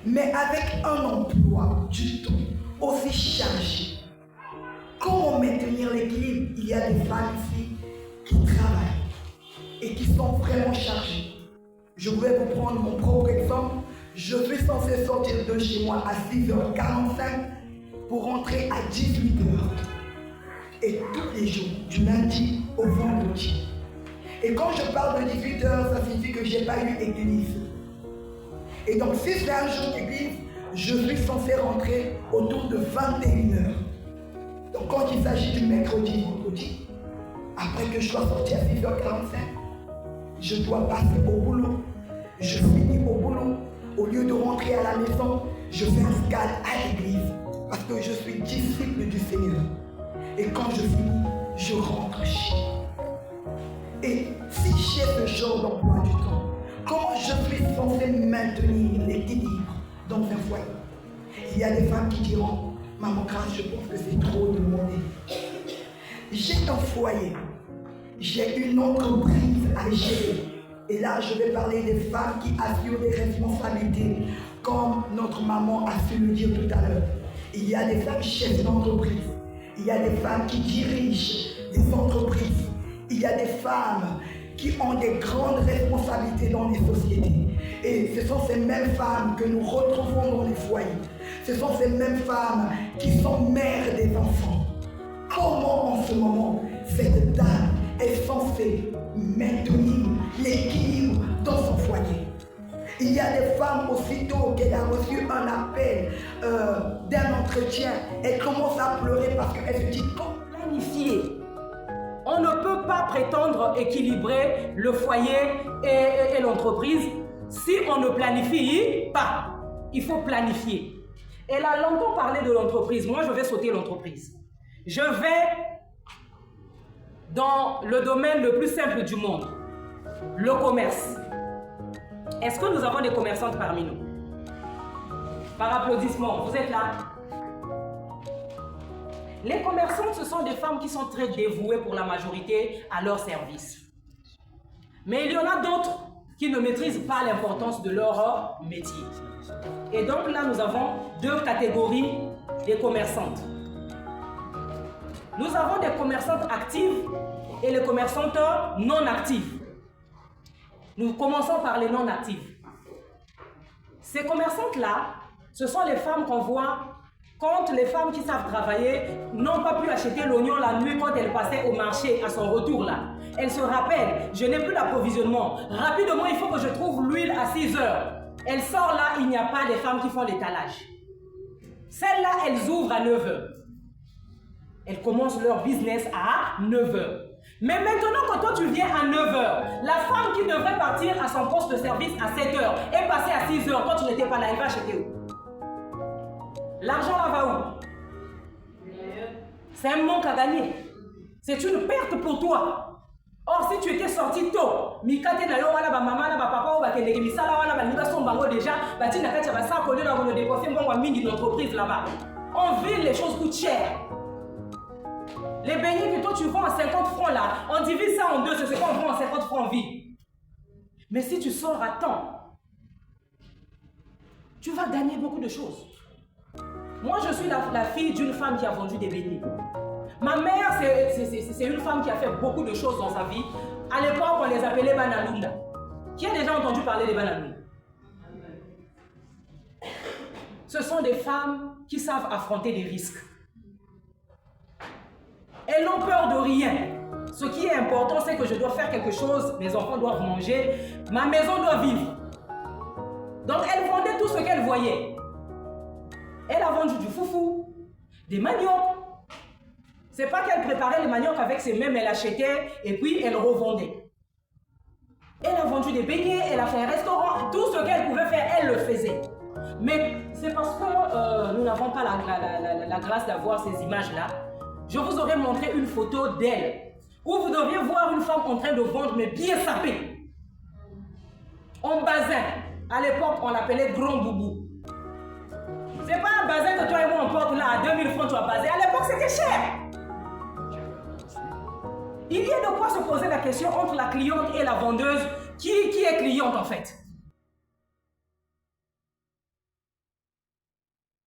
Mais avec un emploi du temps aussi chargé, comment maintenir l'équilibre? Il y a des femmes ici qui travaillent et qui sont vraiment chargées. Je vais vous prendre mon propre exemple. Je suis censé sortir de chez moi à 6h45 pour rentrer à 18h. Et tous les jours, du lundi au vendredi. Et quand je parle de 18h, ça signifie que je n'ai pas eu église. Et donc si c'est un jour d'église, je suis censé rentrer autour de 21h. Donc quand il s'agit du mercredi, vendredi, après que je sois sorti à 6h45, je dois passer au boulot. Je finis au boulot. Au lieu de rentrer à la maison, je fais un escale à l'église parce que je suis disciple du Seigneur. Et quand je finis, je rentre chez moi. Et si j'ai ce genre d'emploi du temps, comment je suis censé maintenir l'équilibre dans un foyer? Il y a des femmes qui diront, Maman Grâce, je pense que c'est trop demandé. J'ai un foyer, j'ai une entreprise à gérer. Et là, je vais parler des femmes qui assurent des responsabilités, comme notre maman a su le dire tout à l'heure. Il y a des femmes chefs d'entreprise, il y a des femmes qui dirigent des entreprises, il y a des femmes qui ont des grandes responsabilités dans les sociétés. Et ce sont ces mêmes femmes que nous retrouvons dans les foyers. Ce sont ces mêmes femmes qui sont mères des enfants. Comment en ce moment cette dame est censée maintenir l'équilibre dans son foyer? Il y a des femmes, aussitôt qu'elle a reçu un appel d'un entretien, elle commence à pleurer parce qu'elle se dit comment planifier. On ne peut pas prétendre équilibrer le foyer et l'entreprise si on ne planifie pas. Il faut planifier. Elle a longtemps parlé de l'entreprise. Moi, je vais sauter l'entreprise. Je vais dans le domaine le plus simple du monde, le commerce. Est-ce que nous avons des commerçantes parmi nous? Par applaudissement, vous êtes là? Les commerçantes, ce sont des femmes qui sont très dévouées pour la majorité à leur service. Mais il y en a d'autres qui ne maîtrisent pas l'importance de leur métier. Et donc là, nous avons deux catégories de commerçantes. Nous avons des commerçantes actives et les commerçantes non actives. Nous commençons par les non actives. Ces commerçantes-là, ce sont les femmes qu'on voit quand les femmes qui savent travailler n'ont pas pu acheter l'oignon la nuit quand elles passaient au marché à son retour là. Elles se rappellent, je n'ai plus l'approvisionnement. Rapidement, il faut que je trouve l'huile à 6 heures. Elle sort là, il n'y a pas des femmes qui font l'étalage. Celles-là, elles ouvrent à 9 heures. Elles commencent leur business à 9 heures. Mais maintenant, quand toi tu viens à 9 heures, la femme qui devrait partir à son poste de service à 7 heures est passée à 6 heures. Toi, tu n'étais pas là, elle va acheter où? L'argent là va où? C'est un manque à gagner. C'est une perte pour toi. Or, si tu étais sorti tôt, mikate na yo wana ba maman na ba papa ou ba kendeke misala wana ba liba son bango déjà, ba tina kati ba sa kolle na vono dépenser bon wa mingi d'entreprise là-bas. En ville, les choses coûtent cher. Les beignets que toi tu vends à 50 francs là, on divise ça en deux, c'est ce qu'on vend à 50 francs en ville. Mais si tu sors à temps, tu vas gagner beaucoup de choses. Moi, je suis la fille d'une femme qui a vendu des beignets. Ma mère, c'est une femme qui a fait beaucoup de choses dans sa vie. À l'époque, on les appelait Banalunda. Qui a déjà entendu parler des Banalunda? Ce sont des femmes qui savent affronter des risques. Elles n'ont peur de rien. Ce qui est important, c'est que je dois faire quelque chose, mes enfants doivent manger, ma maison doit vivre. Donc, elle vendait tout ce qu'elle voyait. Elle a vendu du foufou, des maniocs. C'est pas qu'elle préparait les maniocs avec ses mains, elle achetait et puis elle revendait. Elle a vendu des beignets, elle a fait un restaurant, tout ce qu'elle pouvait faire, elle le faisait. Mais c'est parce que nous n'avons pas la grâce d'avoir ces images-là. Je vous aurais montré une photo d'elle, où vous devriez voir une femme en train de vendre, mais bien sapée. En bazin. À l'époque, on l'appelait grand boubou. C'est pas un bazin que toi et moi on porte là à 2000 francs, tu vas baser. À l'époque, c'était cher. Il y a de quoi se poser la question entre la cliente et la vendeuse. Qui est cliente en fait?